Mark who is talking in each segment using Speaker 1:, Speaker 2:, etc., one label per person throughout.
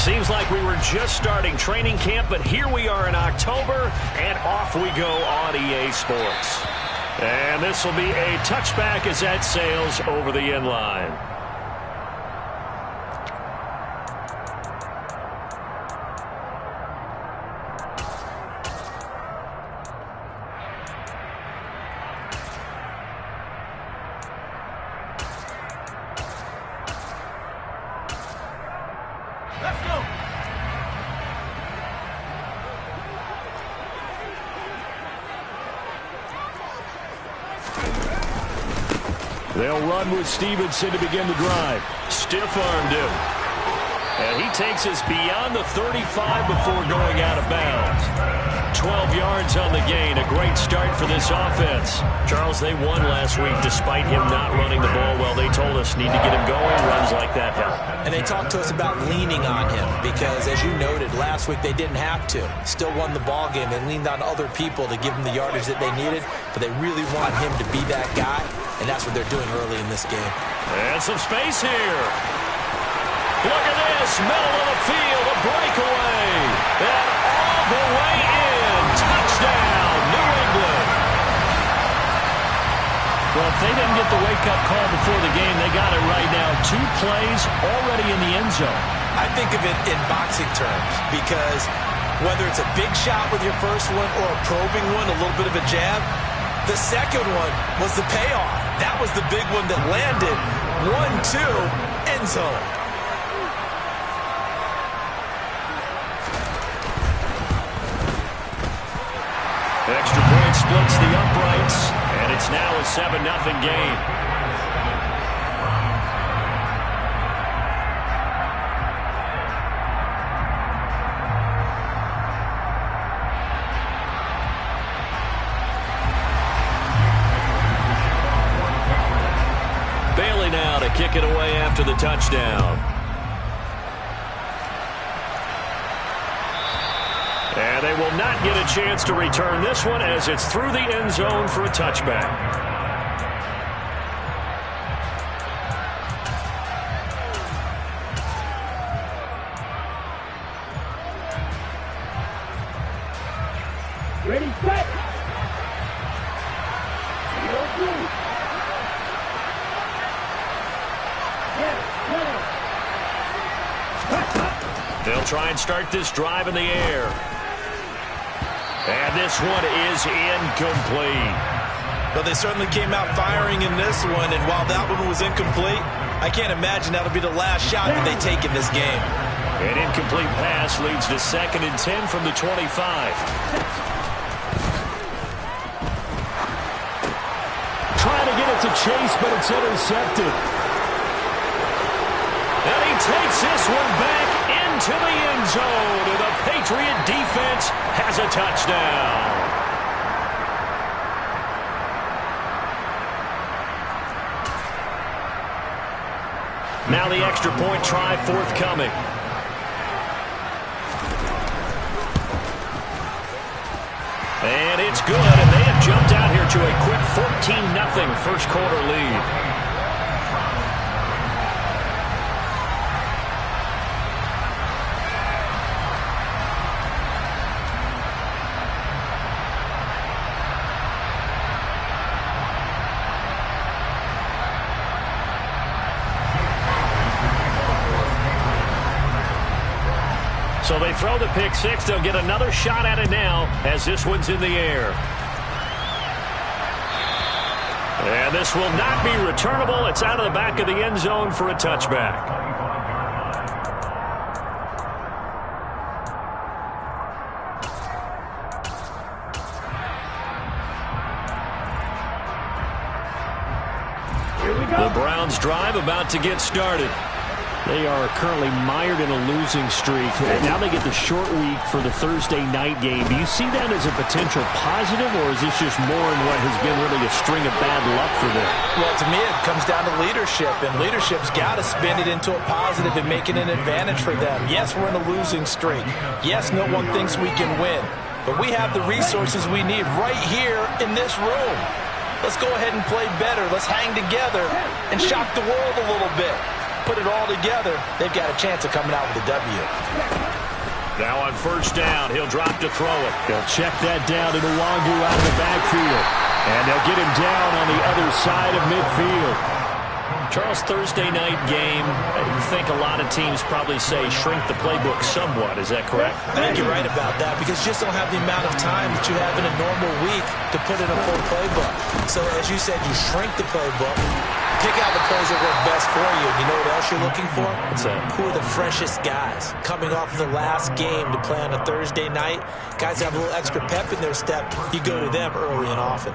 Speaker 1: Seems like we were just starting training camp, but here we are in October, and off we go on EA Sports. And this will be a touchback as that sails over the end line.
Speaker 2: They'll run with Stevenson to begin the drive.
Speaker 1: Stiff-armed him. And he takes us beyond the 35 before going out of bounds. 12 yards on the gain. A great start for this offense. Charles, they won last week despite him not running the ball well. They told us need to get him going. Runs like that help.
Speaker 3: And they talked to us about leaning on him because, as you noted, last week they didn't have to. Still won the ball game. They leaned on other people to give them the yardage that they needed, but they really want him to be that guy, and that's what they're doing early in this game.
Speaker 1: And some space here. Look at this, middle of the field, a breakaway. And all the way in. Touchdown, New England.
Speaker 2: Well, if they didn't get the wake-up call before the game, they got it right now. 2 plays already in the end zone.
Speaker 3: I think of it in boxing terms because whether it's a big shot with your first one or a probing one, a little bit of a jab, the second one was the payoff. That was the big one that landed. 1-2, end zone.
Speaker 1: Extra point splits the uprights, and it's now a 7-0 game. Bailey now to kick it away after the touchdown. And they will not get a chance to return this one as it's through the end zone for a touchback.
Speaker 4: Ready, set.
Speaker 1: They'll try and start this drive in the air. And this one is incomplete.
Speaker 3: But they certainly came out firing in this one, and while that one was incomplete, I can't imagine that'll be the last shot that they take in this game.
Speaker 1: An incomplete pass leads to 2nd and 10 from the 25.
Speaker 2: Trying to get it to Chase, but it's intercepted.
Speaker 1: And he takes this one back into the end zone. And the Patriot defense has a touchdown. Now the extra point try forthcoming. And it's good, and they have jumped out here to a quick 14-0 first quarter lead. So they throw the pick six. They'll get another shot at it now as this one's in the air. And this will not be returnable. It's out of the back of the end zone for a touchback. The Browns drive about to get started.
Speaker 2: They are currently mired in a losing streak. And now they get the short week for the Thursday night game. Do you see that as a potential positive, or is this just more in what has been really a string of bad luck for them?
Speaker 3: Well, to me, it comes down to leadership, and leadership's got to spin it into a positive and make it an advantage for them. Yes, we're in a losing streak. Yes, no one thinks we can win. But we have the resources we need right here in this room. Let's go ahead and play better. Let's hang together and shock the world a little bit. put it all together, they've got a chance of coming out with a W.
Speaker 1: Now on first down, he'll drop to throw it.
Speaker 2: They'll check that down to Nwangu out of the backfield. And they'll get him down on the other side of midfield.
Speaker 1: Charles, Thursday night game, you think a lot of teams probably say shrink the playbook somewhat. Is that correct?
Speaker 3: I think you're right about that because you just don't have the amount of time that you have in a normal week to put in a full playbook. So as you said, you shrink the playbook, pick out the plays that work best for you. You know what else you're looking for?
Speaker 1: What's that?
Speaker 3: Who are the freshest guys coming off of the last game to play on a Thursday night? Guys that have a little extra pep in their step, you go to them early and often.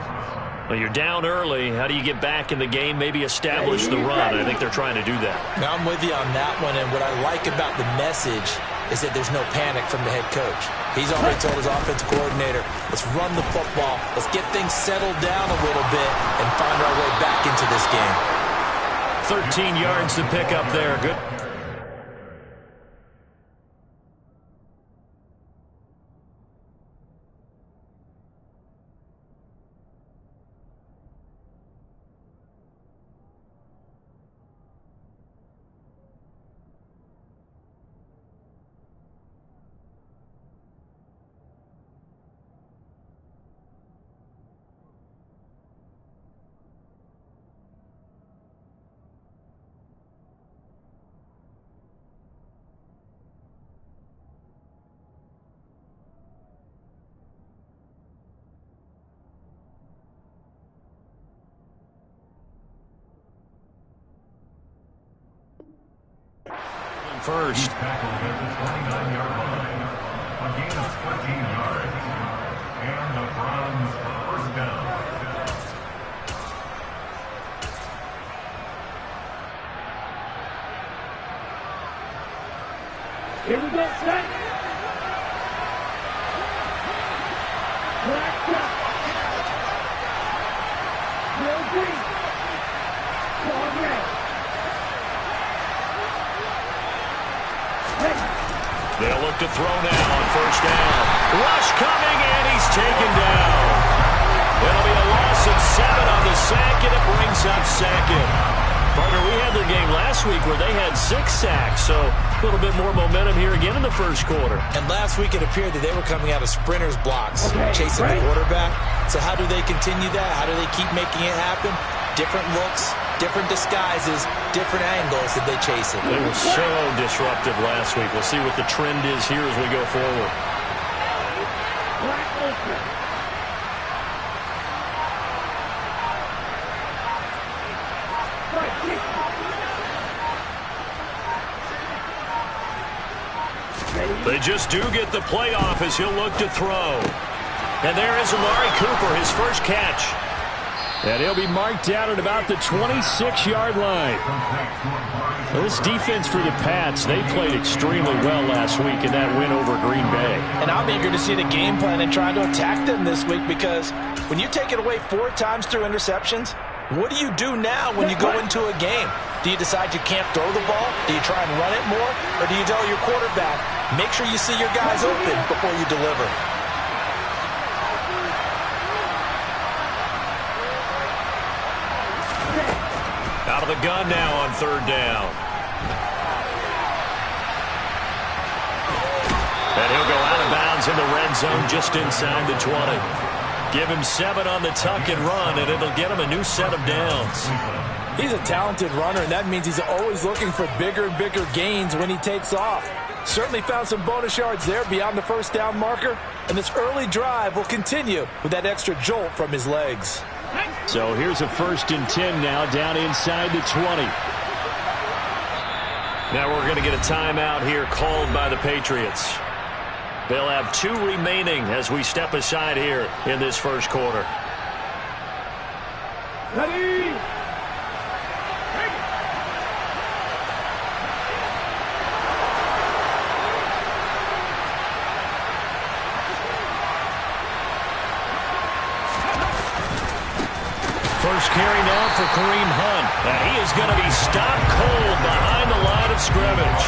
Speaker 1: Well, you're down early. How do you get back in the game, maybe establish the run? I think they're trying to do that.
Speaker 3: Now, I'm with you on that one, and what I like about the message is that there's no panic from the head coach. He's already told his offensive coordinator, let's run the football, let's get things settled down a little bit and find our way back into this game.
Speaker 1: 13 yards to pick up there. Good. First.
Speaker 4: Tackled at the 29-yard line. A gain of 14 yards. And the Browns first down.
Speaker 5: Here we go, set. Black up. Real green. Ball red.
Speaker 1: They'll look to throw now on first down. Rush coming, and he's taken down. It'll be a loss of 7 on the sack, and it brings up second. Partner, we had their game last week where they had 6 sacks, so a little bit more momentum here again in the first quarter.
Speaker 3: And last week it appeared that they were coming out of sprinters blocks, chasing the quarterback. So how do they continue that? How do they keep making it happen? Different looks, different disguises, different angles that they chase it.
Speaker 1: They were so disruptive last week. We'll see what the trend is here as we go forward. They just do get the playoff as he'll look to throw. And there is Amari Cooper, his first catch.
Speaker 2: And he'll be marked down at about the 26-yard line. Well, this defense for the Pats, they played extremely well last week in that win over Green Bay.
Speaker 3: And I'm eager to see the game plan and try to attack them this week because when you take it away 4 times through interceptions, what do you do now when you go into a game? Do you decide you can't throw the ball? Do you try and run it more? Or do you tell your quarterback, make sure you see your guys open before you deliver?
Speaker 1: Out of the gun now on third down. And he'll go out of bounds in the red zone just inside the 20. Give him 7 on the tuck and run, and it'll get him a new set of downs.
Speaker 3: He's a talented runner, and that means he's always looking for bigger and bigger gains when he takes off. Certainly found some bonus yards there beyond the first down marker, and this early drive will continue with that extra jolt from his legs.
Speaker 2: So here's a 1st and 10 now down inside the 20.
Speaker 1: Now we're going to get a timeout here called by the Patriots. They'll have 2 remaining as we step aside here in this first quarter.
Speaker 5: Ready?
Speaker 1: First carry now for Kareem Hunt. And he is going to be stopped cold behind the line of scrimmage.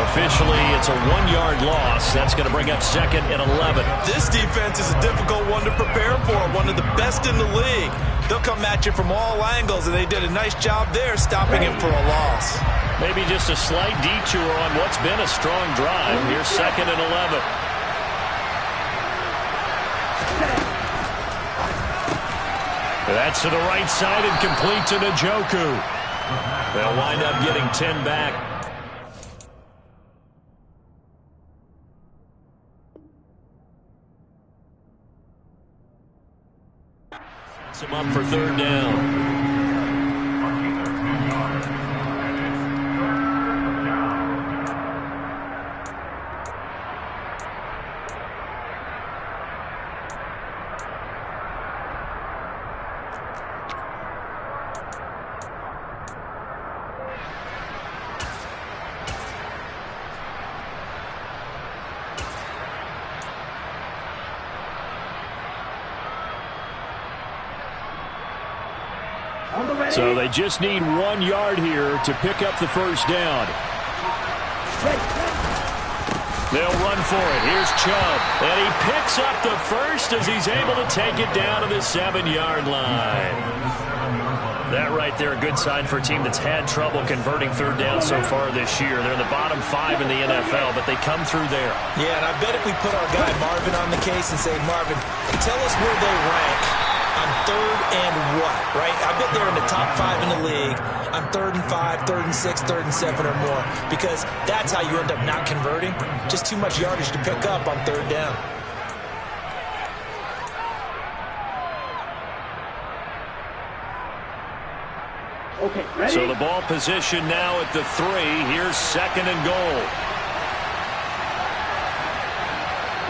Speaker 1: Officially, it's a 1-yard loss. That's going to bring up 2nd and 11.
Speaker 3: This defense is a difficult one to prepare for, one of the best in the league. They'll come at you from all angles, and they did a nice job there stopping him for a loss.
Speaker 1: Maybe just a slight detour on what's been a strong drive. Here's 2nd and 11. That's to the right side and complete to Njoku. They'll wind up getting 10 back. Sets him up for 3rd down. So they just need 1 yard here to pick up the 1st down. They'll run for it. Here's Chubb. And he picks up the 1st as he's able to take it down to the 7-yard line. That right there, a good sign for a team that's had trouble converting 3rd down so far this year. They're in the bottom 5 in the NFL, but they come through there.
Speaker 3: Yeah, and I bet if we put our guy Marvin on the case and say, Marvin, tell us where they rank on 3rd and what, right? I bet they're in the top 5 in the league on 3rd and 5, 3rd and 6, 3rd and 7 or more, because that's how you end up not converting. Just too much yardage to pick up on 3rd down.
Speaker 5: Okay, ready?
Speaker 1: So the ball position now at the 3. Here's 2nd and goal.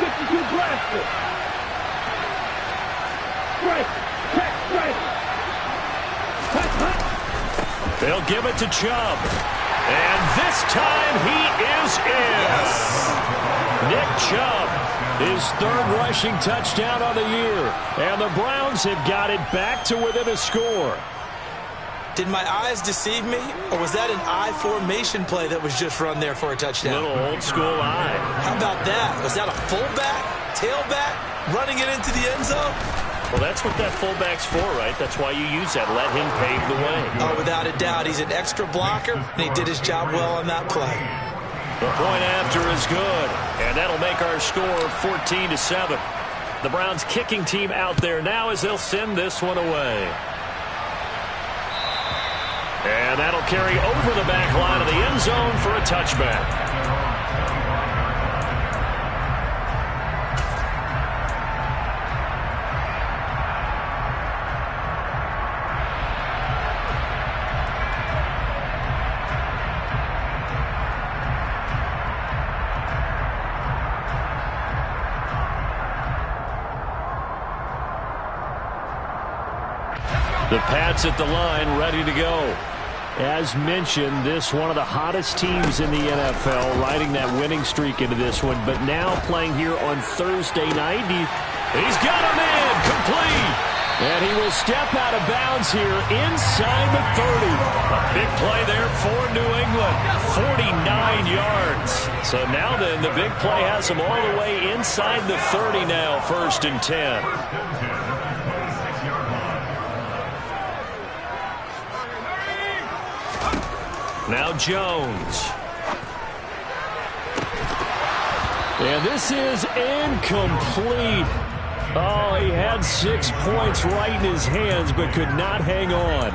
Speaker 5: 52 blasted. Strike. Check. Strike. Hut.
Speaker 1: They'll give it to Chubb. And this time he is in. Nick Chubb, his 3rd rushing touchdown on the year. And the Browns have got it back to within a score.
Speaker 3: Did my eyes deceive me, or was that an I formation play that was just run there for a touchdown?
Speaker 1: Little old school eye.
Speaker 3: How about that? Was that a fullback, tailback, running it into the end zone?
Speaker 1: Well, that's what that fullback's for, right? That's why you use that. Let him pave the way.
Speaker 3: Oh, without a doubt. He's an extra blocker, and he did his job well on that play.
Speaker 1: The point after is good, and that'll make our score 14-7. The Browns kicking team out there now as they'll send this one away. And that'll carry over the back line of the end zone for a touchback. The Pats at the line, ready to go. As mentioned, this one of the hottest teams in the NFL, riding that winning streak into this one, but now playing here on Thursday night. He's got a man complete, and he will step out of bounds here inside the 30. A big play there for New England, 49 yards. So now then, the big play has him all the way inside the 30 now, 1st and 10. Now Jones. And this is incomplete. Oh, he had 6 points right in his hands, but could not hang on.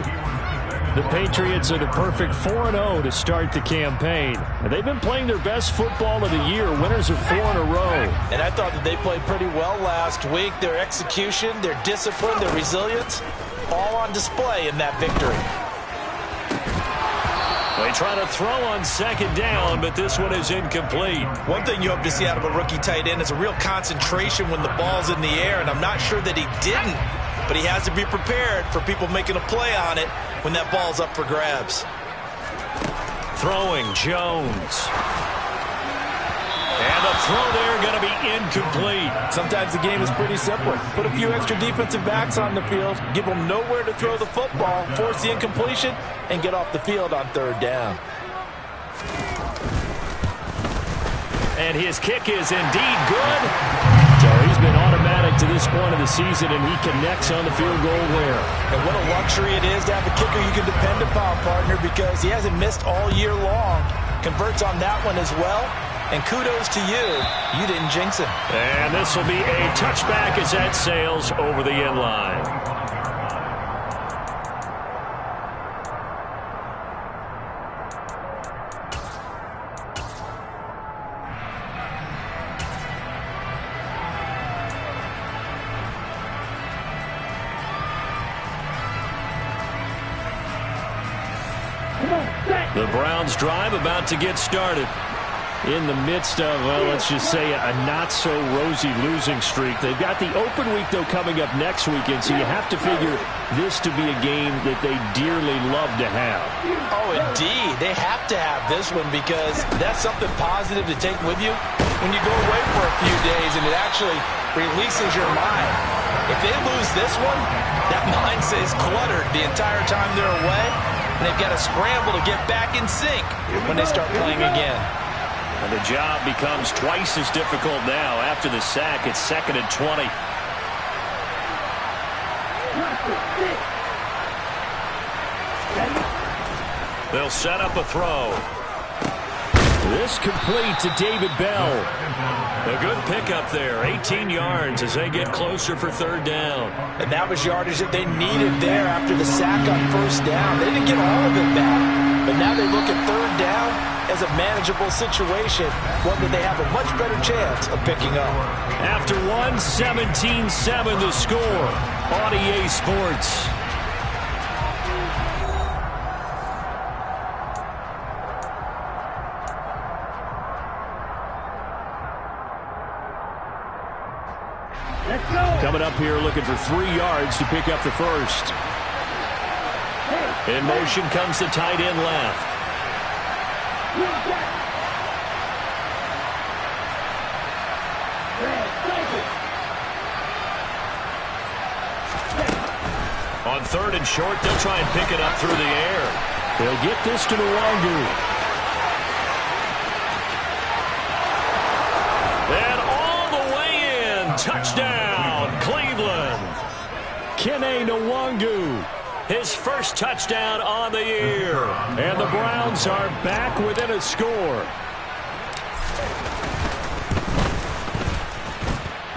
Speaker 1: The Patriots are the perfect 4-0 to start the campaign. And they've been playing their best football of the year, winners of 4 in a row.
Speaker 3: And I thought that they played pretty well last week. Their execution, their discipline, their resilience, all on display in that victory.
Speaker 1: They try to throw on 2nd down, but this one is incomplete.
Speaker 3: One thing you hope to see out of a rookie tight end is a real concentration when the ball's in the air, and I'm not sure that he didn't, but he has to be prepared for people making a play on it when that ball's up for grabs.
Speaker 1: Throwing Jones. And the throw there going to be incomplete.
Speaker 3: Sometimes the game is pretty simple. Put a few extra defensive backs on the field, give them nowhere to throw the football, force the incompletion, and get off the field on 3rd down.
Speaker 1: And his kick is indeed good. So he's been automatic
Speaker 2: to this point of the season, and he connects on the field goal there.
Speaker 3: And what a luxury it is to have a kicker you can depend upon, partner, because he hasn't missed all year long. Converts on that one as well. And kudos to you. You didn't jinx him.
Speaker 1: And this will be a touchback as that sails over the end line. The Browns drive about to get started. In the midst of, well, let's just say a not-so-rosy losing streak. They've got the open week, though, coming up next weekend, so you have to figure this to be a game that they dearly love to have.
Speaker 3: Oh, indeed. They have to have this one because that's something positive to take with you when you go away for a few days, and it actually releases your mind. If they lose this one, that mind stays cluttered the entire time they're away, and they've got to scramble to get back in sync when they start playing again.
Speaker 1: And the job becomes twice as difficult now. After the sack, it's 2nd and 20. They'll set up a throw.
Speaker 2: This complete to David Bell.
Speaker 1: A good pickup there. 18 yards as they get closer for 3rd down.
Speaker 3: And that was yardage that they needed there after the sack on 1st down. They didn't get all of it back. But now they look at 3rd down as a manageable situation, one that they have a much better chance of picking up.
Speaker 1: After 17-7 the score on EA Sports.
Speaker 2: Coming up here looking for 3 yards to pick up the first.
Speaker 1: In motion comes the tight end left. On 3rd and short, they'll try and pick it up through the air.
Speaker 2: They'll get this to Nwangu.
Speaker 1: And all the way in. Touchdown, Cleveland.
Speaker 2: Kene Nwangu.
Speaker 1: His first touchdown on the year.
Speaker 2: And the Browns are back within a score.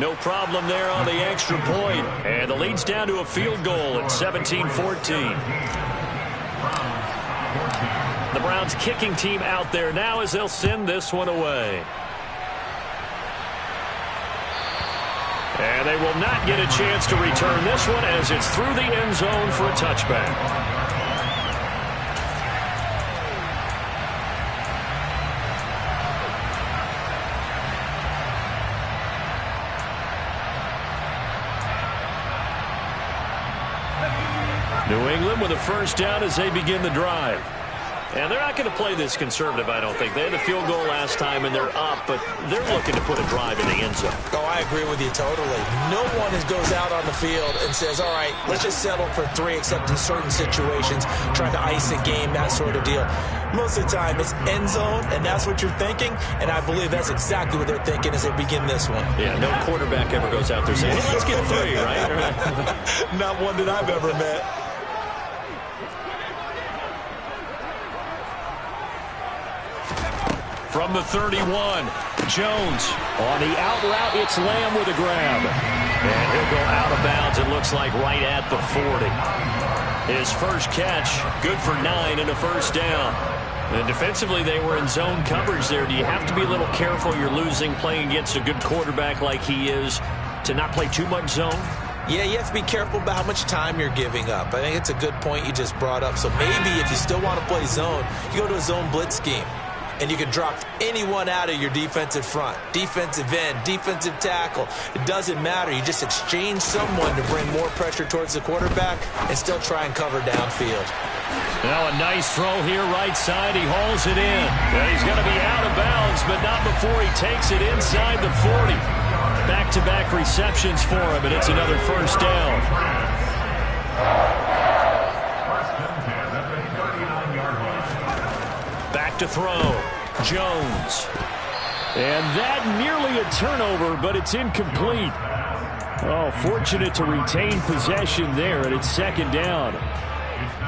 Speaker 1: No problem there on the extra point. And the lead's down to a field goal at 17-14. The Browns kicking team out there now as they'll send this one away. And they will not get a chance to return this one as it's through the end zone for a touchback. New England with a first down as they begin the drive. And they're not going to play this conservative, I don't think. They had the field goal last time, and they're up, but they're looking to put a drive in the end zone.
Speaker 3: Oh, I agree with you totally. No one goes out on the field and says, all right, let's just settle for 3, except in certain situations, trying to ice a game, that sort of deal. Most of the time, it's end zone, and that's what you're thinking, and I believe that's exactly what they're thinking as they begin this one.
Speaker 1: Yeah, no quarterback ever goes out there saying, hey, let's get 3, right?
Speaker 3: Not one that I've ever met.
Speaker 1: From the 31, Jones.
Speaker 2: On the out route, it's Lamb with a grab.
Speaker 1: And he'll go out of bounds, it looks like, right at the 40. His first catch, good for 9 and a first down. And defensively, they were in zone coverage there. Do you have to be a little careful? You're losing, playing against a good quarterback like he is, to not play too much zone?
Speaker 3: Yeah, you have to be careful about how much time you're giving up. I think it's a good point you just brought up. So maybe if you still want to play zone, you go to a zone blitz scheme. And you can drop anyone out of your defensive front. Defensive end, defensive tackle. It doesn't matter. You just exchange someone to bring more pressure towards the quarterback and still try and cover downfield.
Speaker 1: Now a nice throw here right side. He hauls it in. Well, he's going to be out of bounds, but not before he takes it inside the 40. Back-to-back receptions for him, and it's another first down. Back to throw. Jones.
Speaker 2: And that nearly a turnover, but it's incomplete. Oh, fortunate to retain possession there, and it's second down.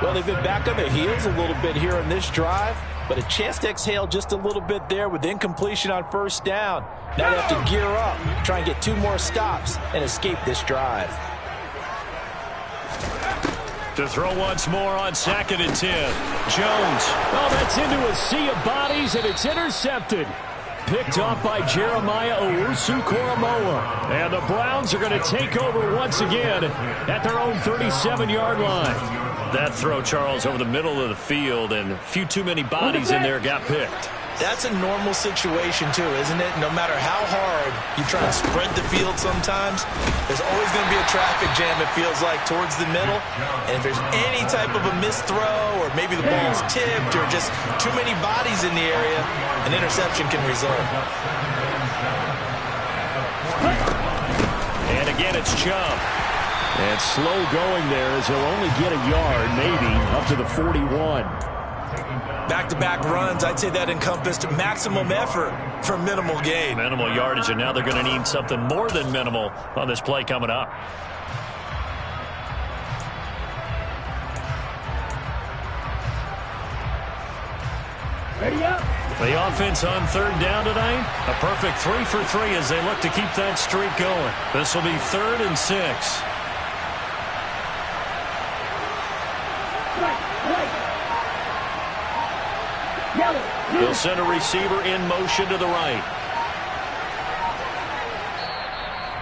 Speaker 3: Well, they've been back on their heels a little bit here on this drive, but a chance to exhale just a little bit there with incompletion on first down. Now they have to gear up, try and get 2 more stops, and escape this drive.
Speaker 1: To throw once more on 2nd and 10. Jones.
Speaker 2: Oh, that's into a sea of bodies, and it's intercepted. Picked off by Jeremiah Owusu-Koramoah. And the Browns are going to take over once again at their own 37-yard line.
Speaker 1: That throw, Charles, over the middle of the field, and a few too many bodies in there got picked.
Speaker 3: That's a normal situation, too, isn't it? No matter how hard you try and spread the field sometimes, there's always going to be a traffic jam, it feels like, towards the middle. And if there's any type of a missed throw, or maybe the ball's tipped, or just too many bodies in the area, an interception can result.
Speaker 1: And again, it's Chubb.
Speaker 2: And slow going there as he'll only get a yard, maybe, up to the 41.
Speaker 3: Back-to-back runs, I'd say that encompassed maximum effort for minimal gain.
Speaker 1: Minimal yardage, and now they're going to need something more than minimal on this play coming up.
Speaker 5: Ready up.
Speaker 1: The offense on 3rd down tonight, a perfect 3 for 3 as they look to keep that streak going. This will be 3rd and 6. They'll send a receiver in motion to the right.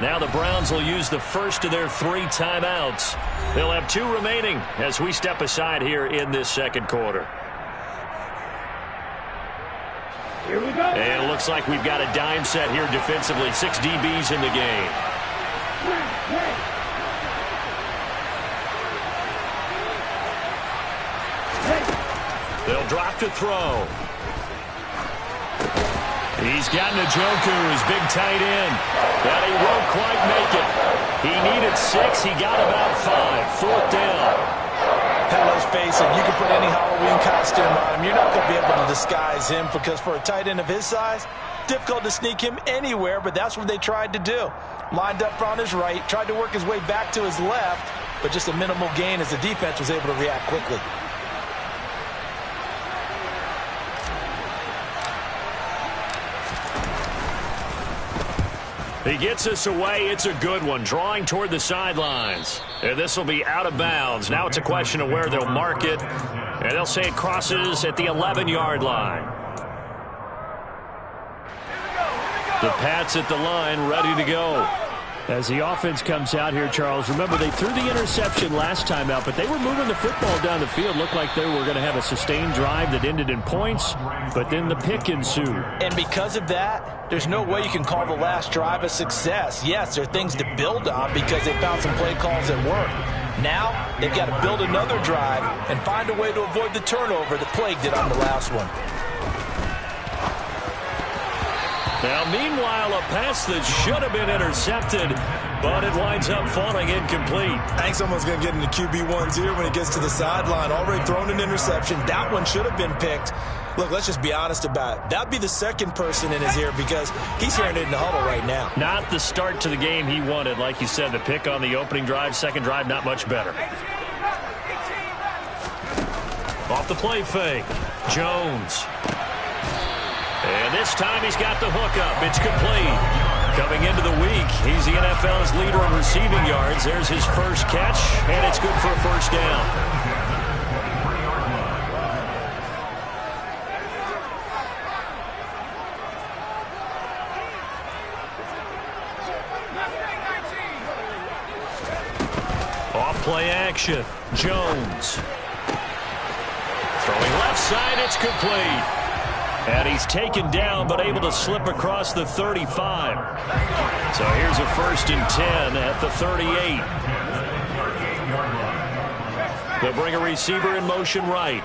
Speaker 1: Now the Browns will use the first of their 3 timeouts. They'll have 2 remaining as we step aside here in this second quarter.
Speaker 5: Here we go.
Speaker 1: And it looks like we've got a dime set here defensively. 6 DBs in the game. They'll drop to throw. He's got Njoku, his big tight end. But he won't quite make it. He needed 6. He got about 5. 4th down.
Speaker 3: And let's face it, you can put any Halloween costume on him. You're not going to be able to disguise him because for a tight end of his size, difficult to sneak him anywhere, but that's what they tried to do. Lined up on his right, tried to work his way back to his left, but just a minimal gain as the defense was able to react quickly.
Speaker 1: He gets us away. It's a good one. Drawing toward the sidelines. And this will be out of bounds. Now it's a question of where they'll mark it. And they'll say it crosses at the 11-yard line. The Pats at the line, ready to go.
Speaker 2: As the offense comes out here, Charles, remember they threw the interception last time out, but they were moving the football down the field. Looked like they were going to have a sustained drive that ended in points, but then the pick ensued.
Speaker 3: And because of that, there's no way you can call the last drive a success. Yes, there are things to build on because they found some play calls that work. Now, they've got to build another drive and find a way to avoid the turnover that plagued it on the last one.
Speaker 1: Now, meanwhile, a pass that should have been intercepted, but it winds up falling incomplete.
Speaker 3: I think someone's going to get into QB1's ear when he gets to the sideline. Already thrown an interception. That one should have been picked. Look, let's just be honest about it. That'd be the second person in his ear because he's hearing it in the huddle right now.
Speaker 1: Not the start to the game he wanted. Like you said, the pick on the opening drive, second drive, not much better. Off the play fake. Jones. And this time he's got the hookup. It's complete. Coming into the week, he's the NFL's leader in receiving yards. There's his first catch, and it's good for a first down. Off play action. Jones. Throwing left side, it's complete. And he's taken down, but able to slip across the 35. So here's a 1st and 10 at the 38. They'll bring a receiver in motion right.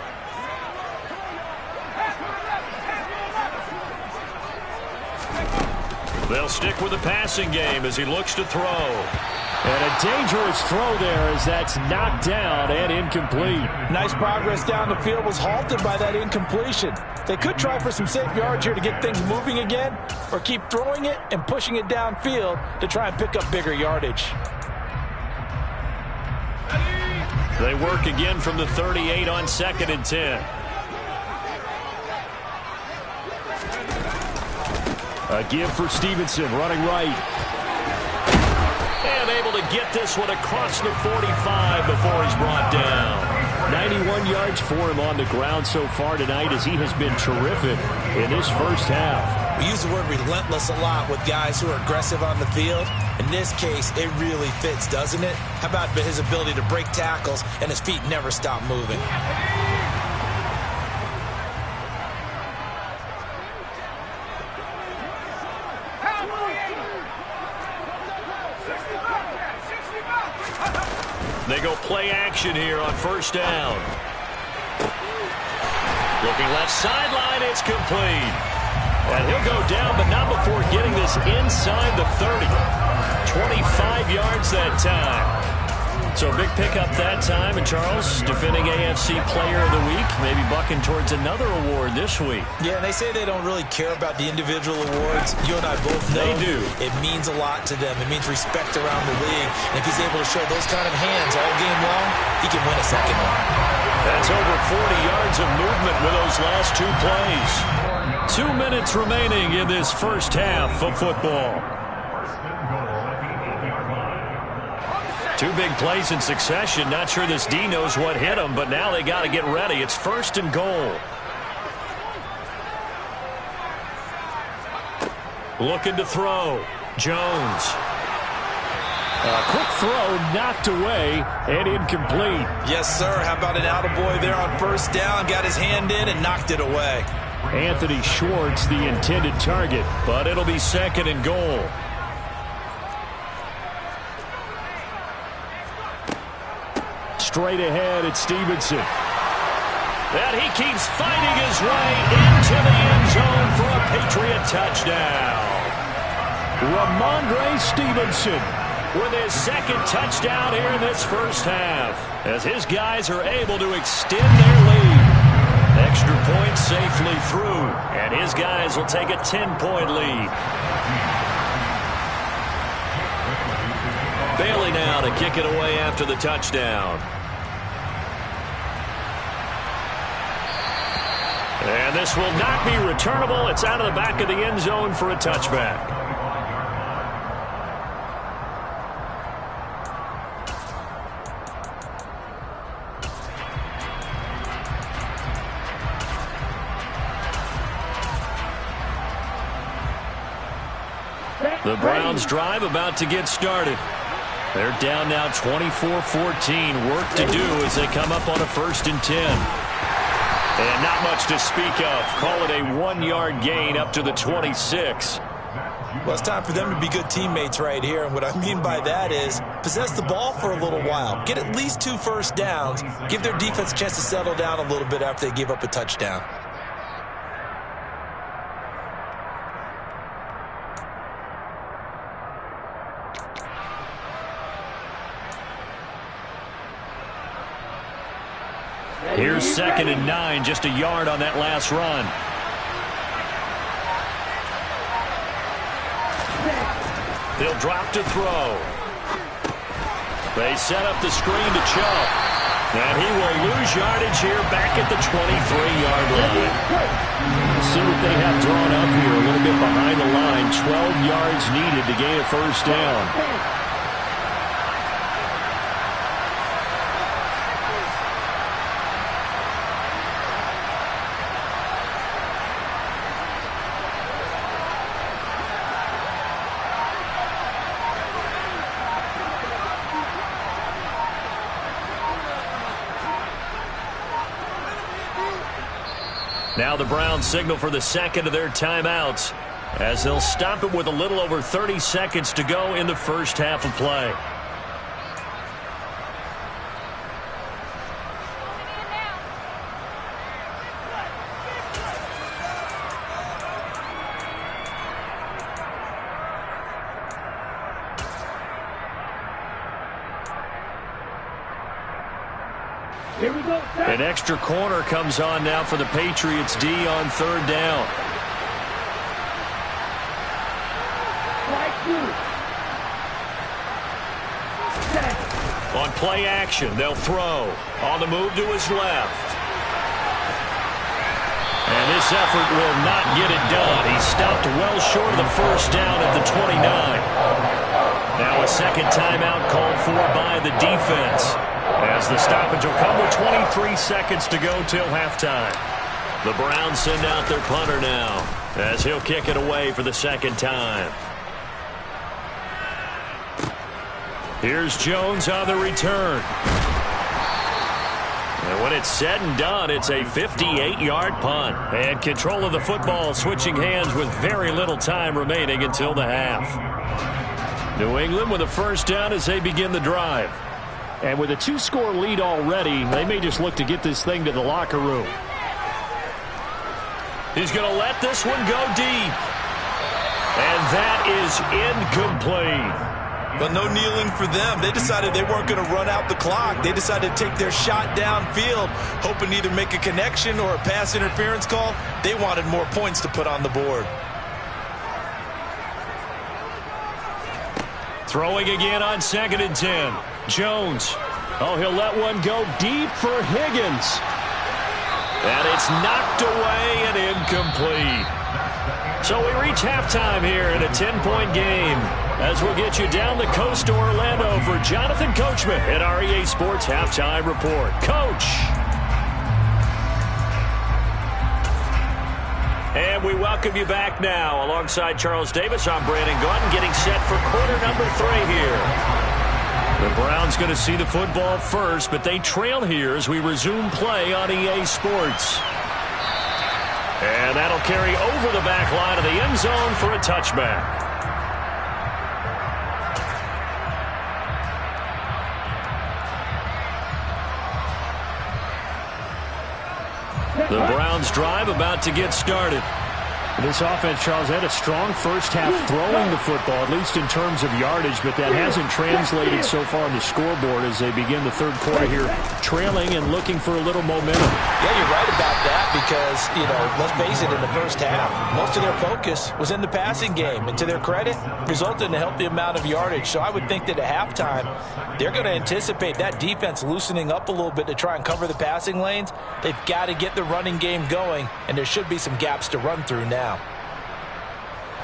Speaker 1: They'll stick with the passing game as he looks to throw.
Speaker 2: And a dangerous throw there as that's knocked down and incomplete.
Speaker 3: Nice progress down the field was halted by that incompletion. They could try for some safe yards here to get things moving again, or keep throwing it and pushing it downfield to try and pick up bigger yardage.
Speaker 1: They work again from the 38 on 2nd and 10.
Speaker 2: A give for Stevenson, running right.
Speaker 1: And able to get this one across the 45 before he's brought down.
Speaker 2: 91 yards for him on the ground so far tonight as he has been terrific in this first half.
Speaker 3: We use the word relentless a lot with guys who are aggressive on the field. In this case, it really fits, doesn't it? How about his ability to break tackles and his feet never stop moving?
Speaker 1: They go play action here on 1st down. Looking left sideline, it's complete. And he'll go down, but not before getting this inside the 30. 25 yards that time. So big pickup that time. And Charles, defending AFC Player of the Week, maybe bucking towards another award this week.
Speaker 3: Yeah, they say they don't really care about the individual awards. You and I both know
Speaker 1: they do.
Speaker 3: It means a lot to them. It means respect around the league. And if he's able to show those kind of hands all game long, he can win a second one.
Speaker 1: That's over 40 yards of movement with those last 2 plays. 2 minutes remaining in this first half of football. 2 big plays in succession. Not sure this D knows what hit him, but now they got to get ready. It's 1st and goal. Looking to throw. Jones.
Speaker 2: A quick throw knocked away and incomplete.
Speaker 3: Yes, sir. How about an attaboy there on 1st down? Got his hand in and knocked it away.
Speaker 2: Anthony Schwartz, the intended target.
Speaker 1: But it'll be 2nd and goal.
Speaker 2: Straight ahead at Stevenson.
Speaker 1: And he keeps fighting his way into the end zone for a Patriot touchdown.
Speaker 2: Ramondre Stevenson
Speaker 1: with his 2nd touchdown here in this first half, as his guys are able to extend their lead. Extra point safely through, and his guys will take a 10-point lead. Bailey now to kick it away after the touchdown. And this will not be returnable. It's out of the back of the end zone for a touchback. The Browns drive about to get started. They're down now 24-14. Work to do as they come up on a 1st and 10. And not much to speak of. Call it a 1-yard gain up to the 26.
Speaker 3: Well, it's time for them to be good teammates right here. And what I mean by that is possess the ball for a little while. Get at least 2 first downs. Give their defense a chance to settle down a little bit after they give up a touchdown.
Speaker 1: Here's 2nd and 9, just a yard on that last run. They'll drop to throw. They set up the screen to Chubb. And he will lose yardage here back at the 23-yard line.
Speaker 2: See what they have drawn up here, a little bit behind the line. 12 yards needed to gain a 1st down.
Speaker 1: Now the Browns signal for the 2nd of their timeouts, as they'll stop it with a little over 30 seconds to go in the first half of play.
Speaker 5: Here we go.
Speaker 1: An extra corner comes on now for the Patriots D on third down. On play action, they'll throw. On the move to his left. And this effort will not get it done. He stopped well short of the first down at the 29. Now a second timeout called for by the defense, as the stoppage will come with 23 seconds to go till halftime. The Browns send out their punter now, as he'll kick it away for the second time. Here's Jones on the return. And when it's said and done, it's a 58-yard punt. And control of the football switching hands with very little time remaining until the half. New England with a first down as they begin the drive.
Speaker 2: And with a 2-score lead already, they may just look to get this thing to the locker room.
Speaker 1: He's going to let this one go deep. And that is incomplete.
Speaker 3: But no kneeling for them. They decided they weren't going to run out the clock. They decided to take their shot downfield, hoping to either make a connection or a pass interference call. They wanted more points to put on the board.
Speaker 1: Throwing again on 2nd and 10. Jones. Oh, he'll let one go deep for Higgins. And it's knocked away and incomplete. So we reach halftime here in a 10-point game, as we'll get you down the coast to Orlando for Jonathan Coachman at our EA Sports Halftime Report. Coach. And we welcome you back now. Alongside Charles Davis, I'm Brandon Gaudin, getting set for quarter number 3 here. The Browns going to see the football first, but they trail here as we resume play on EA Sports. And that'll carry over the back line of the end zone for a touchback. The Browns drive about to get started.
Speaker 2: This offense, Charles, had a strong first half throwing the football, at least in terms of yardage, but that hasn't translated so far on the scoreboard as they begin the third quarter here, trailing and looking for a little momentum.
Speaker 3: Yeah, you're right about that because, let's face it, in the first half, most of their focus was in the passing game. And to their credit, resulted in a healthy amount of yardage. So I would think that at halftime, they're going to anticipate that defense loosening up a little bit to try and cover the passing lanes. They've got to get the running game going, and there should be some gaps to run through now.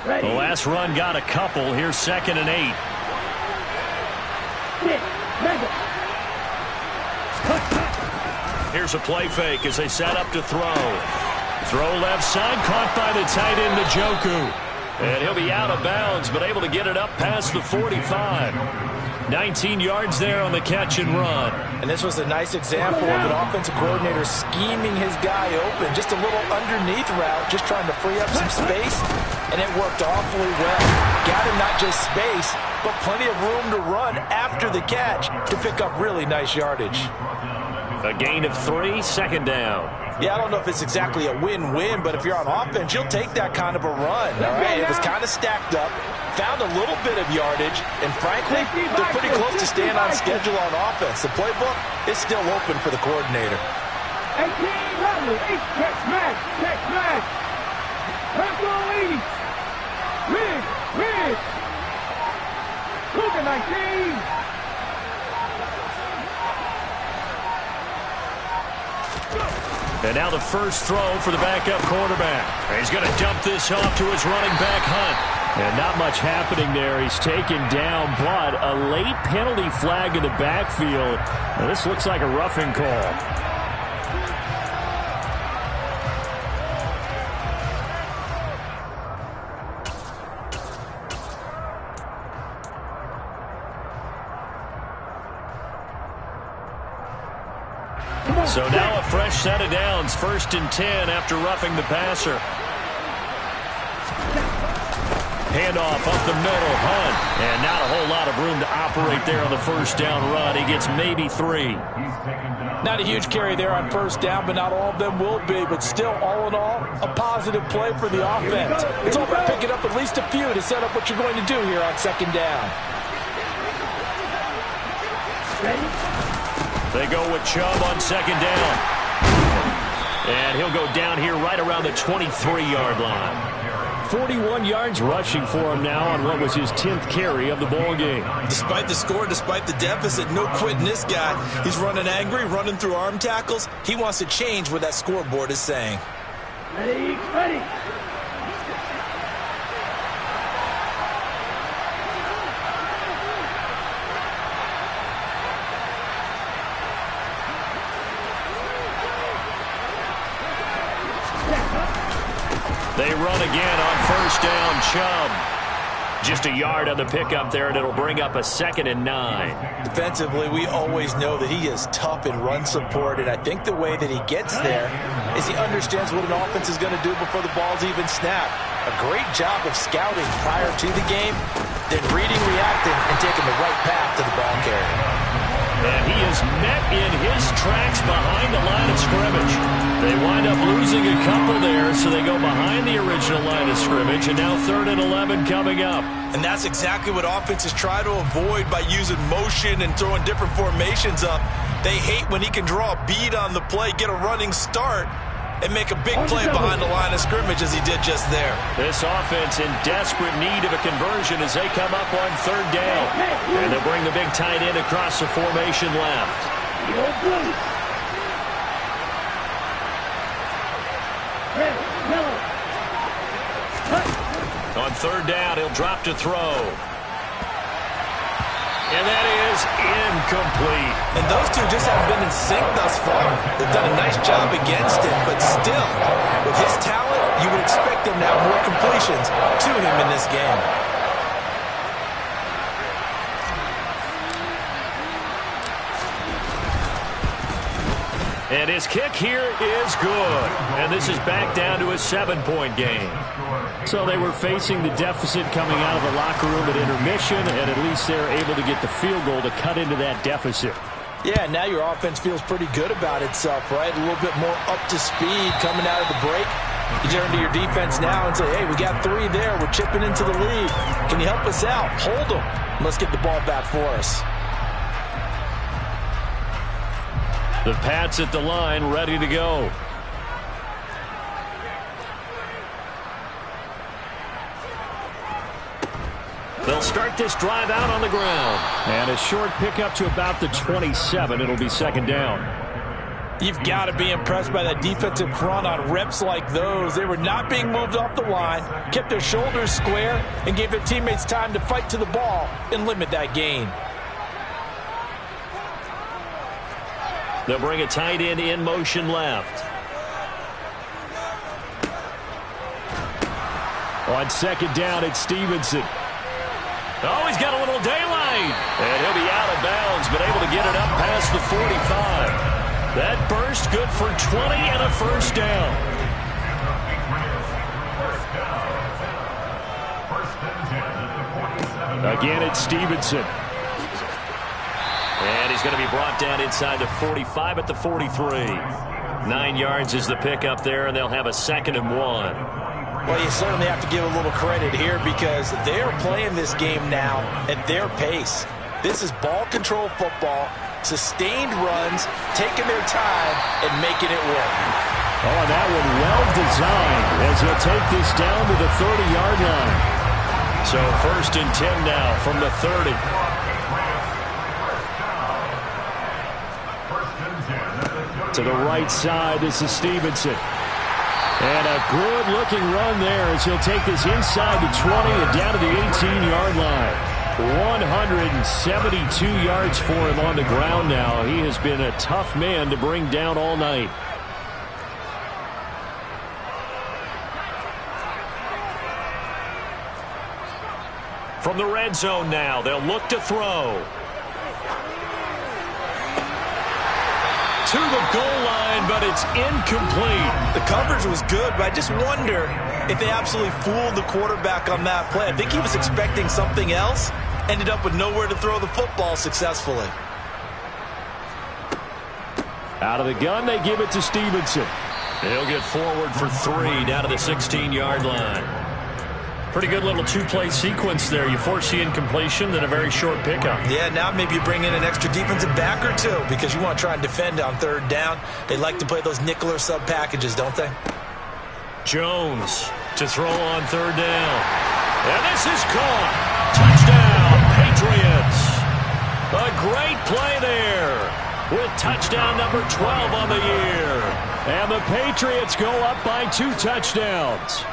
Speaker 1: The last run got a couple. Here's 2nd and 8. Here's a play fake as they set up to throw. Throw left side, caught by the tight end, Njoku. And he'll be out of bounds, but able to get it up past the 45. 19 yards there on the catch and run. And this was a nice example of an offensive coordinator scheming his guy open. Just a little underneath route, just trying to free up some space. And it worked awfully well. Got him not just space, but plenty of room to run after the catch to pick up really nice yardage. A gain of 3, 2nd down. Yeah, I don't know if it's exactly a win-win, but if you're on offense, you'll take that kind of a run. All right, it was kind of stacked up, found a little bit of yardage, and frankly, they're pretty close to staying on schedule on offense. The playbook is still open for the coordinator.
Speaker 5: 18, check smash, check smash. Tackle East. Rig. Cougar 19.
Speaker 1: And now the first throw for the backup quarterback. He's going to dump this off to his running back, Hunt.
Speaker 2: And not much happening there. He's taken down, but a late penalty flag in the backfield. Now this looks like a roughing call.
Speaker 1: So now a fresh set of downs, 1st and 10 after roughing the passer. Handoff up the middle, Hunt. And not a whole lot of room to operate there on the first down run. He gets maybe 3.
Speaker 3: Not a huge carry there on first down, but not all of them will be. But still, all in all, a positive play for the offense. It's all about picking up at least a few to set up what you're going to do here on 2nd down.
Speaker 1: They go with Chubb on second down. And he'll go down here right around the 23-yard line.
Speaker 2: 41 yards rushing for him now on what was his 10th carry of the ball game.
Speaker 3: Despite the score, despite the deficit, no quitting this guy. He's running angry, running through arm tackles. He wants to change what that scoreboard is saying.
Speaker 5: Ready, ready.
Speaker 1: They run again on first down. Chubb. Just a yard on the pickup there, and it'll bring up a 2nd and 9.
Speaker 3: Defensively, we always know that he is tough in run support, and I think the way that he gets there is he understands what an offense is going to do before the ball's even snapped. A great job of scouting prior to the game, then reading, reacting, and taking the right path to the ball carrier.
Speaker 1: And he is met in his tracks behind the line of scrimmage. They wind up losing a couple there, so they go behind the original line of scrimmage, and now 3rd and 11 coming up.
Speaker 3: And that's exactly what offenses try to avoid by using motion and throwing different formations up. They hate when he can draw a bead on the play, get a running start, and make a big play behind the line of scrimmage as he did just there.
Speaker 1: This offense in desperate need of a conversion as they come up on 3rd down. And they'll bring the big tight end across the formation left. On 3rd down, he'll drop to throw. And that is incomplete.
Speaker 3: And those two just haven't been in sync thus far. They've done a nice job against him, but still, with his talent, you would expect him to have more completions to him in this game.
Speaker 1: And his kick here is good. And this is back down to a 7-point game.
Speaker 2: So they were facing the deficit coming out of the locker room at intermission, and at least they're able to get the field goal to cut into that deficit.
Speaker 3: Yeah, now your offense feels pretty good about itself, right? A little bit more up to speed coming out of the break. You turn to your defense now and say, hey, we got 3 there. We're chipping into the lead. Can you help us out? Hold them. Let's get the ball back for us.
Speaker 1: The Pats at the line, ready to go. They'll start this drive out on the ground.
Speaker 2: And a short pickup to about the 27. It'll be 2nd down.
Speaker 3: You've got to be impressed by that defensive front on reps like those. They were not being moved off the line, kept their shoulders square, and gave their teammates time to fight to the ball and limit that gain.
Speaker 1: They'll bring a tight end in motion left.
Speaker 2: On 2nd down, it's Stevenson.
Speaker 1: Oh, he's got a little daylight. And he'll be out of bounds, but able to get it up past the 45. That burst good for 20 and a 1st down.
Speaker 2: Again, it's Stevenson.
Speaker 1: And he's going to be brought down inside the 45 at the 43. 9 yards is the pickup there, and they'll have a 2nd and 1.
Speaker 3: Well, you certainly have to give a little credit here because they're playing this game now at their pace. This is ball control football, sustained runs, taking their time, and making it work.
Speaker 2: Oh, that one well designed as he'll take this down to the 30-yard line.
Speaker 1: So 1st and 10 now from the 30.
Speaker 2: To the right side, this is Stevenson. And a good-looking run there as he'll take this inside the 20 and down to the 18-yard line. 172 yards for him on the ground now. He has been a tough man to bring down all night.
Speaker 1: From the red zone now, they'll look to throw. To the goal line, but it's incomplete.
Speaker 3: The coverage was good, but I just wonder if they absolutely fooled the quarterback on that play. I think he was expecting something else, ended up with nowhere to throw the football successfully.
Speaker 2: Out of the gun, they give it to Stevenson.
Speaker 1: He'll get forward for 3 down to the 16-yard line. Pretty good little two-play sequence there. You force the incompletion, then a very short pickup.
Speaker 3: Yeah, now maybe you bring in an extra defensive back or two because you want to try and defend on third down. They like to play those nickel or sub packages, don't they?
Speaker 1: Jones to throw on third down. And this is caught. Touchdown, Patriots. A great play there with touchdown number 12 on the year. And the Patriots go up by 2 touchdowns.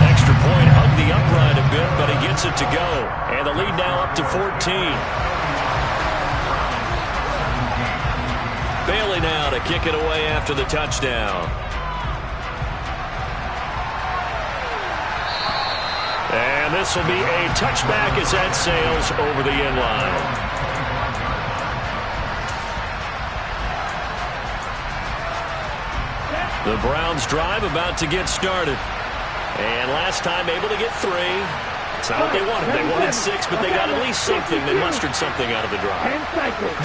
Speaker 1: Extra point hugged the upright a bit, but he gets it to go. And the lead now up to 14. Bailey now to kick it away after the touchdown. And this will be a touchback as that sails over the end line. The Browns drive about to get started. And last time able to get 3. It's not what they wanted. They wanted 6, but they got at least something. They mustered something out of the drive.